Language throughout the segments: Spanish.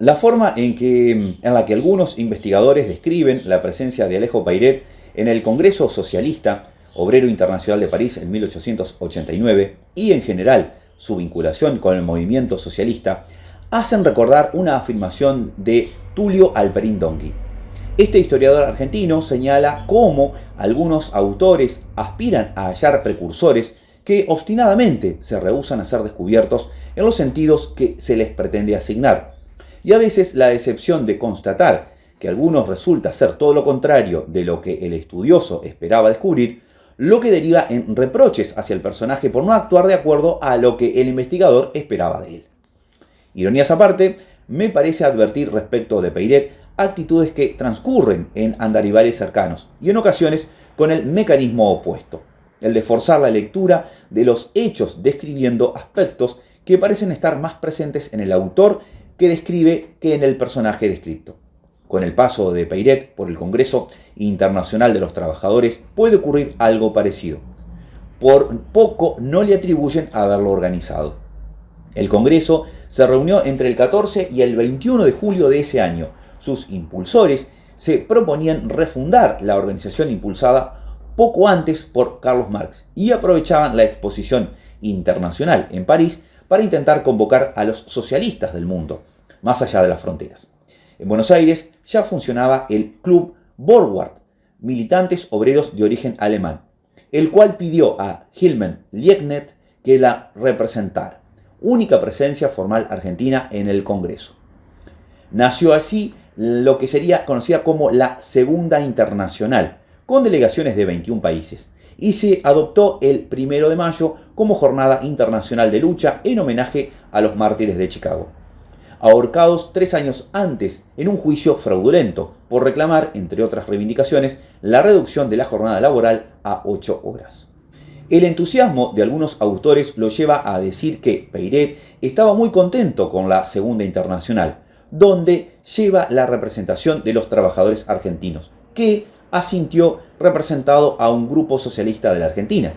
La forma en la que algunos investigadores describen la presencia de Alejo Peiret en el Congreso Socialista Obrero Internacional de París en 1889 y en general su vinculación con el movimiento socialista hacen recordar una afirmación de Tulio Alperín Donkey. Este historiador argentino señala cómo algunos autores aspiran a hallar precursores que obstinadamente se rehúsan a ser descubiertos en los sentidos que se les pretende asignar. Y a veces la decepción de constatar que algunos resulta ser todo lo contrario de lo que el estudioso esperaba descubrir, lo que deriva en reproches hacia el personaje por no actuar de acuerdo a lo que el investigador esperaba de él. Ironías aparte, me parece advertir respecto de Peiret actitudes que transcurren en andaribales cercanos y en ocasiones con el mecanismo opuesto, el de forzar la lectura de los hechos describiendo aspectos que parecen estar más presentes en el autor que describe que en el personaje descrito. Con el paso de Peiret por el Congreso Internacional de los Trabajadores puede ocurrir algo parecido. Por poco no le atribuyen haberlo organizado. El Congreso se reunió entre el 14 y el 21 de julio de ese año. Sus impulsores se proponían refundar la organización impulsada poco antes por Carlos Marx y aprovechaban la exposición internacional en París para intentar convocar a los socialistas del mundo, más allá de las fronteras. En Buenos Aires ya funcionaba el Club Borgward, militantes obreros de origen alemán, el cual pidió a Hilmen Liebknecht que la representara, única presencia formal argentina en el Congreso. Nació así lo que sería conocida como la Segunda Internacional, con delegaciones de 21 países, y se adoptó el 1 de mayo como Jornada Internacional de Lucha en homenaje a los mártires de Chicago, ahorcados 3 años antes en un juicio fraudulento por reclamar, entre otras reivindicaciones, la reducción de la jornada laboral a 8 horas. El entusiasmo de algunos autores lo lleva a decir que Peiret estaba muy contento con la Segunda Internacional, donde lleva la representación de los trabajadores argentinos, que asintió representado a un grupo socialista de la Argentina,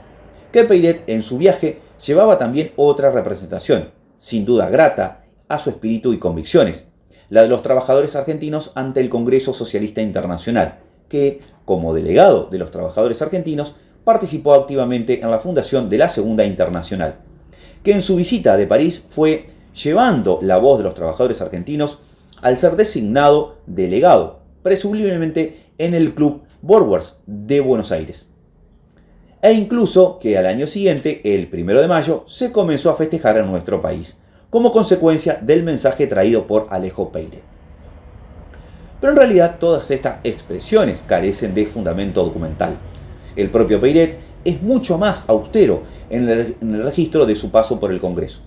que Peiret en su viaje llevaba también otra representación, sin duda grata a su espíritu y convicciones, la de los trabajadores argentinos ante el Congreso Socialista Internacional, que, como delegado de los trabajadores argentinos, participó activamente en la fundación de la Segunda Internacional, que en su visita de París fue llevando la voz de los trabajadores argentinos al ser designado delegado, presumiblemente en el Club Borgward de Buenos Aires. E incluso que al año siguiente, el 1 de mayo, se comenzó a festejar en nuestro país, como consecuencia del mensaje traído por Alejo Peiret. Pero en realidad todas estas expresiones carecen de fundamento documental. El propio Peiret es mucho más austero en el registro de su paso por el Congreso.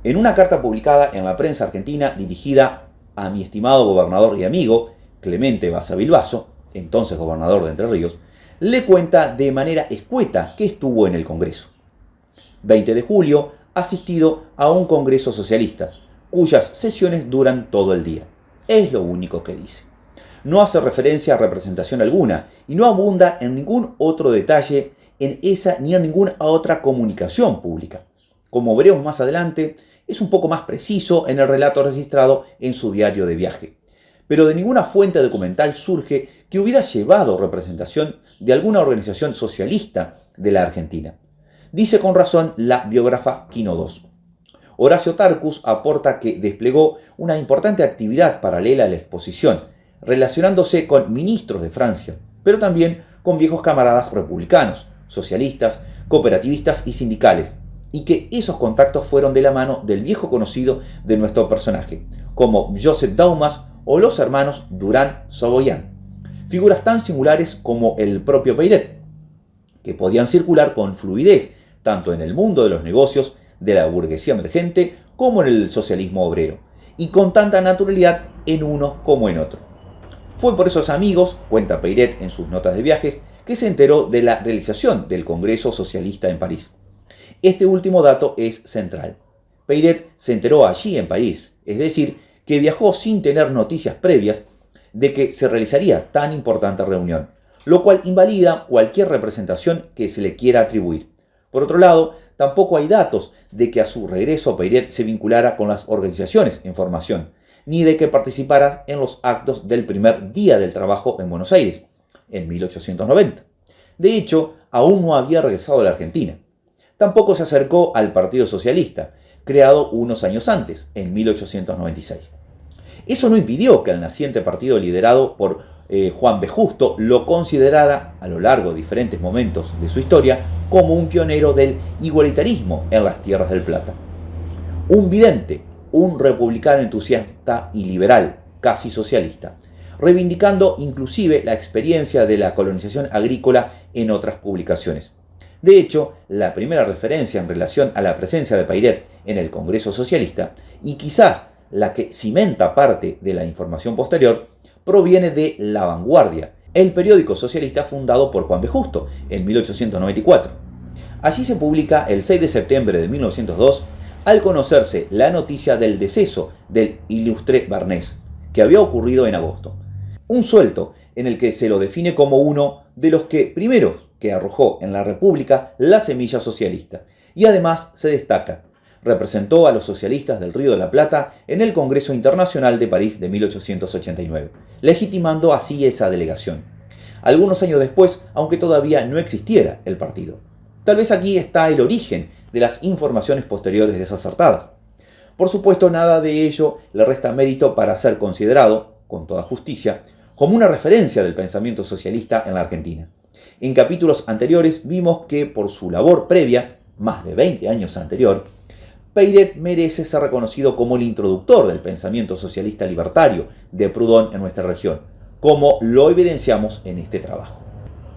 En una carta publicada en la prensa argentina dirigida a mi estimado gobernador y amigo, Clemente Basavilbaso, entonces gobernador de Entre Ríos, le cuenta de manera escueta que estuvo en el Congreso. 20 de julio, asistido a un congreso socialista, cuyas sesiones duran todo el día. Es lo único que dice. No hace referencia a representación alguna y no abunda en ningún otro detalle en esa ni en ninguna otra comunicación pública. Como veremos más adelante, es un poco más preciso en el relato registrado en su diario de viaje. Pero de ninguna fuente documental surge que hubiera llevado representación de alguna organización socialista de la Argentina. Dice con razón la biógrafa Quino II. Horacio Tarcus aporta que desplegó una importante actividad paralela a la exposición, relacionándose con ministros de Francia, pero también con viejos camaradas republicanos, socialistas, cooperativistas y sindicales, y que esos contactos fueron de la mano del viejo conocido de nuestro personaje, como Joseph Daumas o los hermanos Durand-Saboyan, figuras tan singulares como el propio Peiret, que podían circular con fluidez tanto en el mundo de los negocios de la burguesía emergente como en el socialismo obrero, y con tanta naturalidad en uno como en otro. Fue por esos amigos, cuenta Peiret en sus notas de viajes, que se enteró de la realización del Congreso Socialista en París. Este último dato es central. Peiret se enteró allí en París, es decir, que viajó sin tener noticias previas de que se realizaría tan importante reunión, lo cual invalida cualquier representación que se le quiera atribuir. Por otro lado, tampoco hay datos de que a su regreso Peiret se vinculara con las organizaciones en formación, ni de que participara en los actos del primer Día del Trabajo en Buenos Aires, en 1890. De hecho, aún no había regresado a la Argentina. Tampoco se acercó al Partido Socialista, creado unos años antes, en 1896. Eso no impidió que el naciente partido liderado por Juan B. Justo lo considerara, a lo largo de diferentes momentos de su historia, como un pionero del igualitarismo en las tierras del Plata. Un vidente, un republicano entusiasta y liberal, casi socialista, reivindicando inclusive la experiencia de la colonización agrícola en otras publicaciones. De hecho, la primera referencia en relación a la presencia de Pairet en el Congreso Socialista, y quizás la que cimenta parte de la información posterior, proviene de La Vanguardia, el periódico socialista fundado por Juan B. Justo en 1894. Allí se publica el 6 de septiembre de 1902, al conocerse la noticia del deceso del ilustre Barnés, que había ocurrido en agosto. Un suelto en el que se lo define como uno de los primeros que arrojó en la República la semilla socialista, y además se destaca: representó a los socialistas del Río de la Plata en el Congreso Internacional de París de 1889, legitimando así esa delegación. Algunos años después, aunque todavía no existiera el partido. Tal vez aquí está el origen de las informaciones posteriores desacertadas. Por supuesto, nada de ello le resta mérito para ser considerado, con toda justicia, como una referencia del pensamiento socialista en la Argentina. En capítulos anteriores vimos que por su labor previa, más de 20 años anterior, Pairet merece ser reconocido como el introductor del pensamiento socialista libertario de Proudhon en nuestra región, como lo evidenciamos en este trabajo.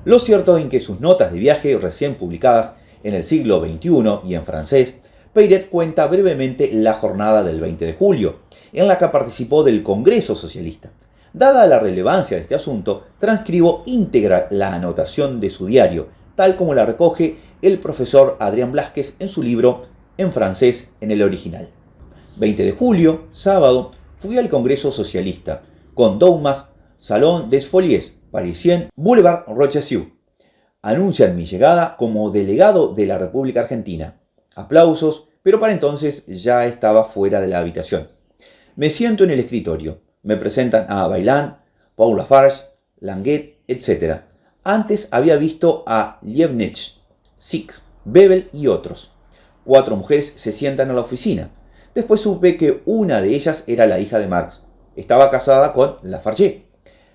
Lo cierto es que sus notas de viaje recién publicadas en el siglo XXI y en francés, Pairet cuenta brevemente la jornada del 20 de julio, en la que participó del Congreso Socialista. Dada la relevancia de este asunto, transcribo íntegra la anotación de su diario, tal como la recoge el profesor Adrián Blasquez en su libro En francés en el original. 20 de julio, sábado, fui al Congreso Socialista, con Doumas, Salón des Folies, Parisien, Boulevard Rochessieu. Anuncian mi llegada como delegado de la República Argentina. Aplausos, pero para entonces ya estaba fuera de la habitación. Me siento en el escritorio. Me presentan a Vaillant, Paul Lafarge, Languet, etc. Antes había visto a Liebknecht, Six, Bebel y otros. 4 mujeres se sientan a la oficina. Después supe que una de ellas era la hija de Marx. Estaba casada con Lafarge.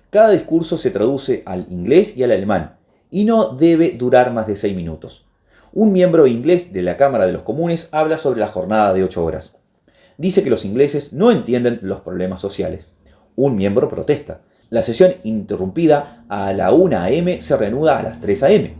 Cada discurso se traduce al inglés y al alemán, y no debe durar más de 6 minutos. Un miembro inglés de la Cámara de los Comunes habla sobre la jornada de 8 horas. Dice que los ingleses no entienden los problemas sociales. Un miembro protesta. La sesión interrumpida a la 1 a.m. se reanuda a las 3 a.m.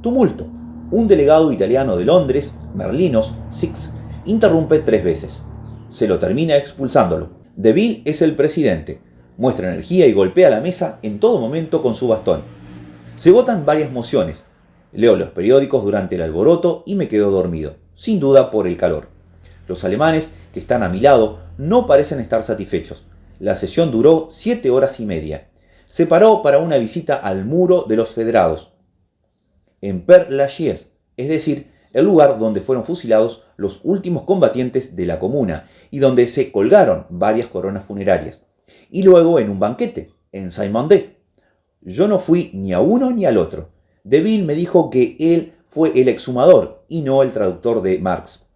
Tumulto. Un delegado italiano de Londres, Merlinos, Six, interrumpe 3 veces. Se lo termina expulsándolo. Deville es el presidente. Muestra energía y golpea la mesa en todo momento con su bastón. Se votan varias mociones. Leo los periódicos durante el alboroto y me quedo dormido, sin duda por el calor. Los alemanes, que están a mi lado, no parecen estar satisfechos. La sesión duró 7 horas y media. Se paró para una visita al muro de los federados, en Père Lachaise, es decir, el lugar donde fueron fusilados los últimos combatientes de la Comuna y donde se colgaron varias coronas funerarias. Y luego en un banquete, en Saint-Mandé. Yo no fui ni a uno ni al otro. Deville me dijo que él fue el exhumador y no el traductor de Marx.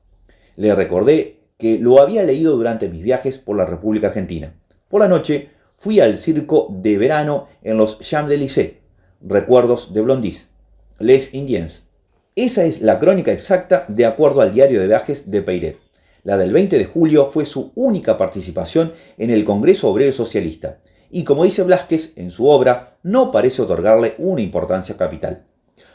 Le recordé que lo había leído durante mis viajes por la República Argentina. Por la noche fui al circo de verano en los Champs-Élysées, recuerdos de Blondis, Les Indiens. Esa es la crónica exacta de acuerdo al diario de viajes de Pairet. La del 20 de julio fue su única participación en el Congreso Obrero Socialista, y como dice Blasquez en su obra, no parece otorgarle una importancia capital.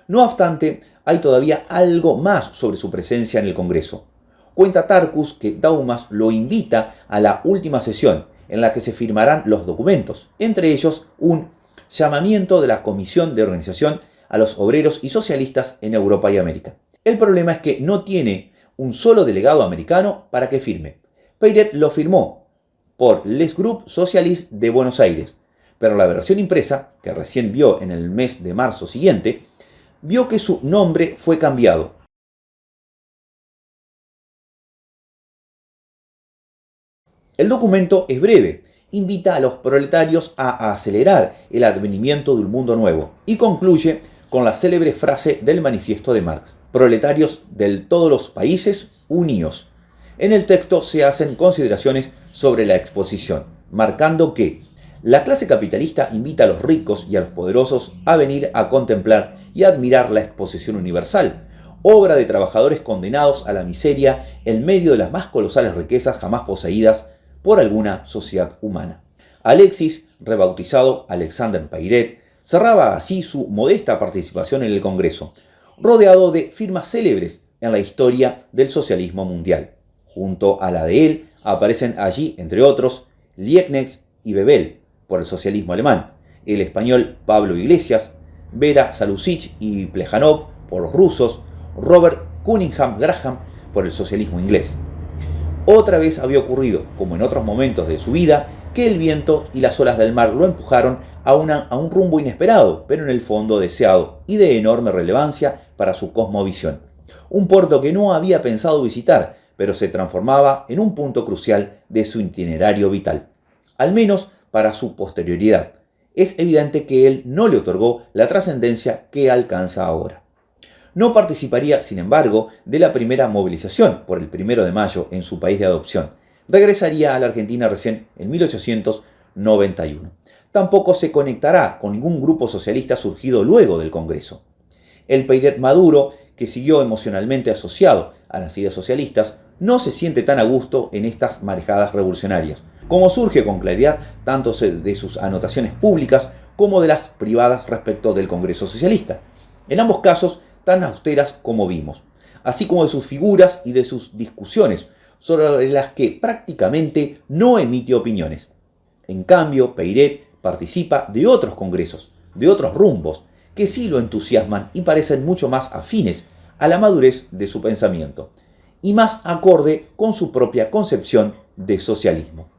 No obstante, hay todavía algo más sobre su presencia en el Congreso. Cuenta Tarcus que Daumas lo invita a la última sesión, en la que se firmarán los documentos, entre ellos un llamamiento de la Comisión de Organización a los obreros y socialistas en Europa y América. El problema es que no tiene un solo delegado americano para que firme. Pairet lo firmó por Les Groupes Socialistes de Buenos Aires, pero la versión impresa, que recién vio en el mes de marzo siguiente, vio que su nombre fue cambiado. El documento es breve, invita a los proletarios a acelerar el advenimiento de un mundo nuevo y concluye con la célebre frase del manifiesto de Marx: proletarios de todos los países, uníos. En el texto se hacen consideraciones sobre la exposición, marcando que la clase capitalista invita a los ricos y a los poderosos a venir a contemplar y admirar la exposición universal, obra de trabajadores condenados a la miseria en medio de las más colosales riquezas jamás poseídas por alguna sociedad humana. Alexis, rebautizado Alexandre Pairet, cerraba así su modesta participación en el Congreso, rodeado de firmas célebres en la historia del socialismo mundial. Junto a la de él aparecen allí, entre otros, Liebknecht y Bebel por el socialismo alemán, el español Pablo Iglesias, Vera Salusic y Plejanov por los rusos, Robert Cunningham Graham por el socialismo inglés. Otra vez había ocurrido, como en otros momentos de su vida, que el viento y las olas del mar lo empujaron a un rumbo inesperado, pero en el fondo deseado y de enorme relevancia para su cosmovisión. Un puerto que no había pensado visitar, pero se transformaba en un punto crucial de su itinerario vital, al menos para su posterioridad. Es evidente que él no le otorgó la trascendencia que alcanza ahora. No participaría, sin embargo, de la primera movilización por el 1 de mayo en su país de adopción. Regresaría a la Argentina recién en 1891. Tampoco se conectará con ningún grupo socialista surgido luego del Congreso. El Pairet maduro, que siguió emocionalmente asociado a las ideas socialistas, no se siente tan a gusto en estas marejadas revolucionarias, como surge con claridad tanto de sus anotaciones públicas como de las privadas respecto del Congreso Socialista. En ambos casos, tan austeras como vimos, así como de sus figuras y de sus discusiones, sobre las que prácticamente no emite opiniones. En cambio, Pairet participa de otros congresos, de otros rumbos, que sí lo entusiasman y parecen mucho más afines a la madurez de su pensamiento, y más acorde con su propia concepción de socialismo.